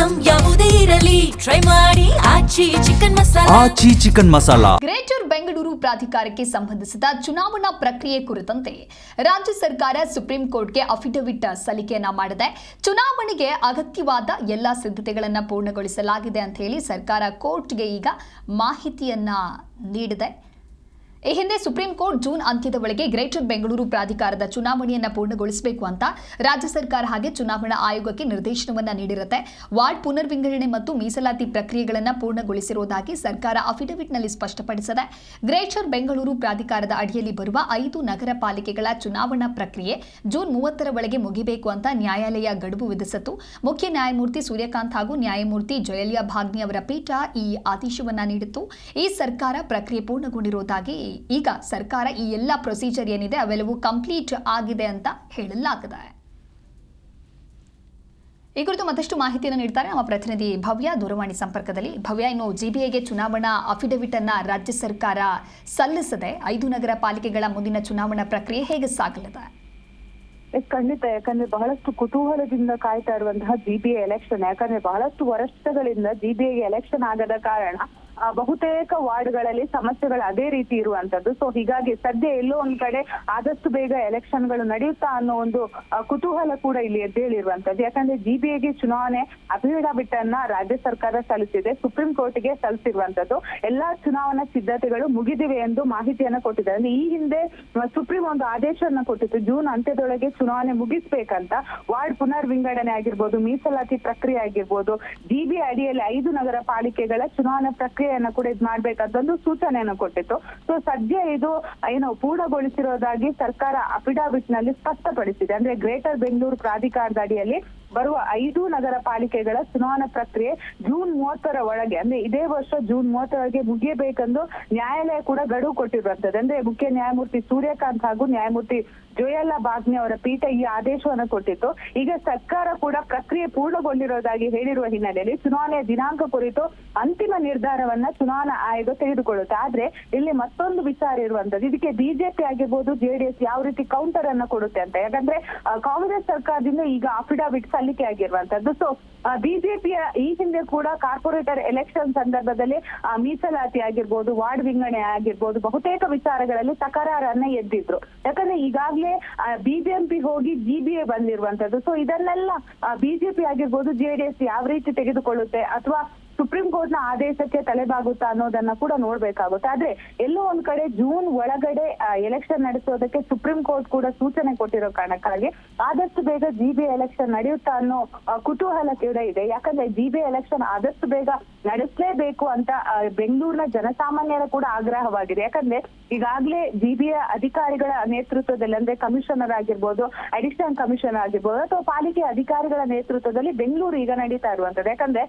Item ಯಾವುದೇ ಇರಲಿ try ಮಾಡಿ ಆಚಿ ಚಿಕನ್ ಮಸಾಲಾ. ಗ್ರೇಟರ್ ಬೆಂಗಳೂರು ಪ್ರಾಧಿಕಾರಕ್ಕೆ ಸಂಬಂಧಿಸಿದ ಚುನಾವಣಾ ಪ್ರಕ್ರಿಯೆ ಕುರಿತಂತೆ ರಾಜ್ಯ ಸರ್ಕಾರ ಸುಪ್ರೀಂ ಕೋರ್ಟ್ಗೆ ಅಫಿಡವಿಟ್ ಸಲ್ಲಿಕೆಯನ್ನ ಮಾಡಿದೆ. ಚುನಾವಣೆಗೆ ಅಗತ್ಯವಾದ ಎಲ್ಲಾ ಸಿದ್ಧತೆಗಳನ್ನು ಪೂರ್ಣಗೊಳಿಸಲಾಗಿದೆ ಅಂತ ಹೇಳಿ ಸರ್ಕಾರ ಕೋರ್ಟ್ಗೆ ಈಗ ಮಾಹಿತಿಯನ್ನ ನೀಡಿದೆ. ಈ ಹಿಂದೆ ಸುಪ್ರೀಂ ಕೋರ್ಟ್ ಜೂನ್ ಅಂತ್ಯದ ವೇಳೆಗೆ ಗ್ರೇಟರ್ ಬೆಂಗಳೂರು ಪ್ರಾಧಿಕಾರದ ಚುನಾವಣೆಯನ್ನು ಪೂರ್ಣಗೊಳಿಸಬೇಕು ಅಂತ ರಾಜ್ಯ ಸರ್ಕಾರ ಹಾಗೆ ಚುನಾವಣಾ ಆಯೋಗಕ್ಕೆ ನಿರ್ದೇಶನವನ್ನ ನೀಡಿರುತ್ತೆ. ವಾರ್ಡ್ ಪುನರ್ವಿಂಗಡಣೆ ಮತ್ತು ಮೀಸಲಾತಿ ಪ್ರಕ್ರಿಯೆಗಳನ್ನು ಪೂರ್ಣಗೊಳಿಸಿರುವುದಾಗಿ ಸರ್ಕಾರ ಅಫಿಡವಿಟ್ನಲ್ಲಿ ಸ್ಪಷ್ಟಪಡಿಸಿದೆ. ಗ್ರೇಟರ್ ಬೆಂಗಳೂರು ಪ್ರಾಧಿಕಾರದ ಅಡಿಯಲ್ಲಿ ಬರುವ 5 ನಗರ ಪಾಲಿಕೆಗಳ ಚುನಾವಣಾ ಪ್ರಕ್ರಿಯೆ ಜೂನ್ 30ರ ಒಳಗೆ ಮುಗಿಬೇಕು ಅಂತ ನ್ಯಾಯಾಲಯ ಗಡುವು ವಿಧಿಸಿತ್ತು. ಮುಖ್ಯ ನ್ಯಾಯಮೂರ್ತಿ ಸೂರ್ಯಕಾಂತ್ ಹಾಗೂ ನ್ಯಾಯಮೂರ್ತಿ ಜಯಲ್ಯ ಭಾಗ್ನಿ ಅವರ ಪೀಠ ಈ ಆದೇಶವನ್ನ ನೀಡಿತ್ತು. ಈ ಸರ್ಕಾರ ಪ್ರಕ್ರಿಯೆ ಪೂರ್ಣಗೊಂಡಿರುವುದಾಗಿ ಈಗ ಸರ್ಕಾರ ಈ ಎಲ್ಲ ಪ್ರೊಸೀಜರ್ ಏನಿದೆ ಅವೆಲ್ಲವೂ ಕಂಪ್ಲೀಟ್ ಆಗಿದೆ ಅಂತ ಹೇಳಲಾಗಿದೆ. ಈ ಕುರಿತು ಮತ್ತಷ್ಟು ಮಾಹಿತಿಯನ್ನು ನೀಡ್ತಾರೆ ನಮ್ಮ ಪ್ರತಿನಿಧಿ ಭವ್ಯ ದೂರವಾಣಿ ಸಂಪರ್ಕದಲ್ಲಿ. ಭವ್ಯ, ಇನ್ನು ಜಿಬಿಎಗೆ ಚುನಾವಣಾ ಅಫಿಡವಿಟ್ ಅನ್ನ ರಾಜ್ಯ ಸರ್ಕಾರ ಸಲ್ಲಿಸದೆ 5 ನಗರ ಪಾಲಿಕೆಗಳ ಮುಂದಿನ ಚುನಾವಣಾ ಪ್ರಕ್ರಿಯೆ ಹೇಗೆ ಸಾಗಲಿದೆ? ಖಂಡಿತ, ಯಾಕಂದ್ರೆ ಬಹಳಷ್ಟು ಕುತೂಹಲದಿಂದ ಕಾಯ್ತಾ ಇರುವಂತಹ ಜಿಬಿಎ ಎಲೆಕ್ಷನ್. ಯಾಕಂದ್ರೆ ಬಹಳಷ್ಟು ವರ್ಷಗಳಿಂದ ಜಿಬಿಎಗೆ ಎಲೆಕ್ಷನ್ ಆಗದ ಕಾರಣ ಬಹುತೇಕ ವಾರ್ಡ್ಗಳಲ್ಲಿ ಸಮಸ್ಯೆಗಳು ಅದೇ ರೀತಿ ಇರುವಂತದ್ದು. ಸೊ ಹೀಗಾಗಿ ಸದ್ಯ ಎಲ್ಲೋ ಒಂದ್ ಕಡೆ ಆದಷ್ಟು ಬೇಗ ಎಲೆಕ್ಷನ್ಗಳು ನಡೆಯುತ್ತಾ ಅನ್ನೋ ಒಂದು ಕುತೂಹಲ ಕೂಡ ಇಲ್ಲಿ ಎದ್ದೇಳಿರುವಂತದ್ದು. ಯಾಕಂದ್ರೆ ಜಿಬಿಎಗೆ ಚುನಾವಣೆ ಅಫಿಡವಿಟ್ ಅನ್ನ ರಾಜ್ಯ ಸರ್ಕಾರ ಸಲ್ಲಿಸಿದೆ, ಸುಪ್ರೀಂ ಕೋರ್ಟ್ಗೆ ಸಲ್ಲಿಸಿರುವಂತದ್ದು. ಎಲ್ಲಾ ಚುನಾವಣಾ ಸಿದ್ಧತೆಗಳು ಮುಗಿದಿವೆ ಎಂದು ಮಾಹಿತಿಯನ್ನ ಕೊಟ್ಟಿದ್ದಾರೆ. ಅಂದ್ರೆ ಈ ಹಿಂದೆ ಸುಪ್ರೀಂ ಒಂದು ಆದೇಶವನ್ನ ಕೊಟ್ಟಿತ್ತು, ಜೂನ್ ಅಂತ್ಯದೊಳಗೆ ಚುನಾವಣೆ ಮುಗಿಸ್ಬೇಕಂತ. ವಾರ್ಡ್ ಪುನರ್ ವಿಂಗಡಣೆ ಆಗಿರ್ಬೋದು, ಮೀಸಲಾತಿ ಪ್ರಕ್ರಿಯೆ ಆಗಿರ್ಬೋದು, ಜಿಬಿಎ ಅಡಿಯಲ್ಲಿ 5 ನಗರ ಪಾಲಿಕೆಗಳ ಚುನಾವಣಾ ಪ್ರಕ್ರಿಯೆಯನ್ನ ಕೂಡ ಇದು ಮಾಡ್ಬೇಕಂತ ಒಂದು ಸೂಚನೆಯನ್ನು ಕೊಟ್ಟಿತ್ತು. ಸೊ ಸದ್ಯ ಇದು ಪೂರ್ಣಗೊಳಿಸಿರೋದಾಗಿ ಸರ್ಕಾರ ಅಫಿಡವಿಟ್ ನಲ್ಲಿ ಸ್ಪಷ್ಟಪಡಿಸಿದೆ. ಅಂದ್ರೆ ಗ್ರೇಟರ್ ಬೆಂಗಳೂರು ಪ್ರಾಧಿಕಾರದ ಅಡಿಯಲ್ಲಿ ಬರುವ 5 ನಗರ ಪಾಲಿಕೆಗಳ ಚುನಾವಣಾ ಪ್ರಕ್ರಿಯೆ ಜೂನ್ 30ರ ಒಳಗೆ, ಅಂದ್ರೆ ಇದೇ ವರ್ಷ ಜೂನ್ 30ರೊಳಗೆ ಮುಗಿಯಬೇಕೆಂದು ನ್ಯಾಯಾಲಯ ಕೂಡ ಗಡುವು ಕೊಟ್ಟಿರುವಂತದ್ದು. ಅಂದ್ರೆ ಮುಖ್ಯ ನ್ಯಾಯಮೂರ್ತಿ ಸೂರ್ಯಕಾಂತ್ ಹಾಗೂ ನ್ಯಾಯಮೂರ್ತಿ ಜೋಯಲ್ಲ ಬಾಗ್ನಿ ಅವರ ಪೀಠ ಈ ಆದೇಶವನ್ನು ಕೊಟ್ಟಿತ್ತು. ಈಗ ಸರ್ಕಾರ ಕೂಡ ಪ್ರಕ್ರಿಯೆ ಪೂರ್ಣಗೊಂಡಿರೋದಾಗಿ ಹೇಳಿರುವ ಹಿನ್ನೆಲೆಯಲ್ಲಿ ಚುನಾವಣೆಯ ದಿನಾಂಕ ಕುರಿತು ಅಂತಿಮ ನಿರ್ಧಾರವನ್ನ ಚುನಾವಣಾ ಆಯೋಗ ತೆಗೆದುಕೊಳ್ಳುತ್ತೆ. ಆದ್ರೆ ಇಲ್ಲಿ ಮತ್ತೊಂದು ವಿಚಾರ ಇರುವಂತದ್ದು, ಇದಕ್ಕೆ ಬಿಜೆಪಿ ಆಗಿರ್ಬೋದು, ಜೆಡಿಎಸ್ ಯಾವ ರೀತಿ ಕೌಂಟರ್ ಅನ್ನ ಕೊಡುತ್ತೆ ಅಂತ. ಯಾಕಂದ್ರೆ ಕಾಂಗ್ರೆಸ್ ಸರ್ಕಾರದಿಂದ ಈಗ ಅಫಿಡವಿಟ್ ಸಲ್ಲಿಕೆ ಆಗಿರುವಂತದ್ದು. ಸೊ ಬಿಜೆಪಿಯ ಈ ಹಿಂದೆ ಕೂಡ ಕಾರ್ಪೊರೇಟರ್ ಎಲೆಕ್ಷನ್ ಸಂದರ್ಭದಲ್ಲಿ ಮೀಸಲಾತಿ ಆಗಿರ್ಬೋದು, ವಾರ್ಡ್ ವಿಂಗಡಣೆ ಆಗಿರ್ಬೋದು, ಬಹುತೇಕ ವಿಚಾರಗಳಲ್ಲಿ ತಕರಾರನ್ನ ಎದ್ದಿದ್ರು. ಯಾಕಂದ್ರೆ ಈಗಾಗಲೇ ಬಿಜೆಪಿ ಹೋಗಿ ಜಿಬಿಎ ಬಂದಿರುವಂತದ್ದು. ಸೊ ಇದನ್ನೆಲ್ಲ ಬಿಜೆಪಿ ಆಗಿರ್ಬೋದು, ಜೆಡಿಎಸ್ ಯಾವ ರೀತಿ ತೆಗೆದುಕೊಳ್ಳುತ್ತೆ ಅಥವಾ ಸುಪ್ರೀಂ ಕೋರ್ಟ್ ನ ಆದೇಶಕ್ಕೆ ತಲೆಬಾಗುತ್ತಾ ಅನ್ನೋದನ್ನ ಕೂಡ ನೋಡ್ಬೇಕಾಗುತ್ತೆ. ಆದ್ರೆ ಎಲ್ಲೋ ಒಂದ್ ಕಡೆ ಜೂನ್ ಒಳಗಡೆ ಎಲೆಕ್ಷನ್ ನಡೆಸೋದಕ್ಕೆ ಸುಪ್ರೀಂ ಕೋರ್ಟ್ ಕೂಡ ಸೂಚನೆ ಕೊಟ್ಟಿರೋ ಕಾರಣಕ್ಕಾಗಿ ಆದಷ್ಟು ಬೇಗ ಜಿಬಿಎ ಎಲೆಕ್ಷನ್ ನಡೆಯುತ್ತಾ ಅನ್ನೋ ಕುತೂಹಲ ಕೂಡ ಇದೆ. ಯಾಕಂದ್ರೆ ಜಿಬಿಎ ಎಲೆಕ್ಷನ್ ಆದಷ್ಟು ಬೇಗ ನಡೆಸಲೇಬೇಕು ಅಂತ ಬೆಂಗಳೂರಿನ ಜನಸಾಮಾನ್ಯರ ಕೂಡ ಆಗ್ರಹವಾಗಿದೆ. ಯಾಕಂದ್ರೆ ಈಗಾಗಲೇ ಜಿಬಿಎ ಅಧಿಕಾರಿಗಳ ನೇತೃತ್ವದಲ್ಲಿ, ಅಂದ್ರೆ ಕಮಿಷನರ್ ಆಗಿರ್ಬೋದು, ಅಡಿಷನಲ್ ಕಮಿಷನರ್ ಆಗಿರ್ಬೋದು, ಅಥವಾ ಪಾಲಿಕೆ ಅಧಿಕಾರಿಗಳ ನೇತೃತ್ವದಲ್ಲಿ ಬೆಂಗಳೂರು ಈಗ ನಡೀತಾ ಇರುವಂತದ್ದು. ಯಾಕಂದ್ರೆ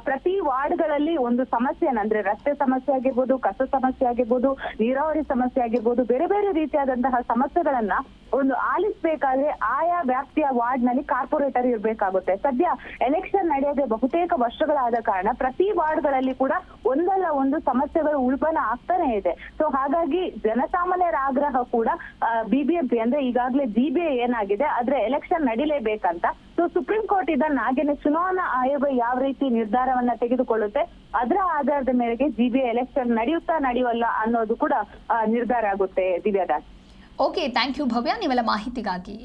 ಪ್ರತಿ ವಾರ್ಡ್ಗಳಲ್ಲಿ ಒಂದು ಸಮಸ್ಯೆ, ಅಂದ್ರೆ ರಸ್ತೆ ಸಮಸ್ಯೆ ಆಗಿರ್ಬೋದು, ಕಸ ಸಮಸ್ಯೆ ಆಗಿರ್ಬೋದು, ನೀರಾವರಿ ಸಮಸ್ಯೆ ಆಗಿರ್ಬೋದು, ಬೇರೆ ಬೇರೆ ರೀತಿಯಾದಂತಹ ಸಮಸ್ಯೆಗಳನ್ನ ಒಂದು ಆಲಿಸಬೇಕಾದ್ರೆ ಆಯಾ ವ್ಯಾಪ್ತಿಯ ವಾರ್ಡ್ ನಲ್ಲಿ ಕಾರ್ಪೊರೇಟರ್ ಇರ್ಬೇಕಾಗುತ್ತೆ. ಸದ್ಯ ಎಲೆಕ್ಷನ್ ನಡೆಯದೆ ಬಹುತೇಕ ವರ್ಷಗಳಾದ ಕಾರಣ ಪ್ರತಿ ವಾರ್ಡ್ಗಳಲ್ಲಿ ಕೂಡ ಒಂದಲ್ಲ ಒಂದು ಸಮಸ್ಯೆಗಳು ಉಲ್ಬಣ ಆಗ್ತಾನೆ ಇದೆ. ಸೊ ಹಾಗಾಗಿ ಜನಸಾಮಾನ್ಯರ ಆಗ್ರಹ ಕೂಡ ಬಿಬಿಎಂಪಿ, ಅಂದ್ರೆ ಈಗಾಗಲೇ ಜಿಬಿಎ ಏನಾಗಿದೆ ಆದ್ರೆ ಎಲೆಕ್ಷನ್ ನಡಿಲೇಬೇಕಂತ. ಸೊ ಸುಪ್ರೀಂ ಕೋರ್ಟ್ ಇದನ್ನ ಹಾಗೇನೆ ಚುನಾವಣಾ ಆಯೋಗ ಯಾವ ರೀತಿ ನಿರ್ಧಾರವನ್ನ ತೆಗೆದುಕೊಳ್ಳುತ್ತೆ ಅದರ ಆಧಾರದ ಮೇರೆಗೆ ಜಿಬಿಎ ಎಲೆಕ್ಷನ್ ನಡೆಯುತ್ತಾ ನಡೆಯುವಲ್ಲ ಅನ್ನೋದು ಕೂಡ ನಿರ್ಧಾರ ಆಗುತ್ತೆ. ದಿವ್ಯಾದಾಸ್. ಓಕೆ, ಥ್ಯಾಂಕ್ ಯು ಭವ್ಯ, ನೀವೆಲ್ಲ ಮಾಹಿತಿಗಾಗಿ.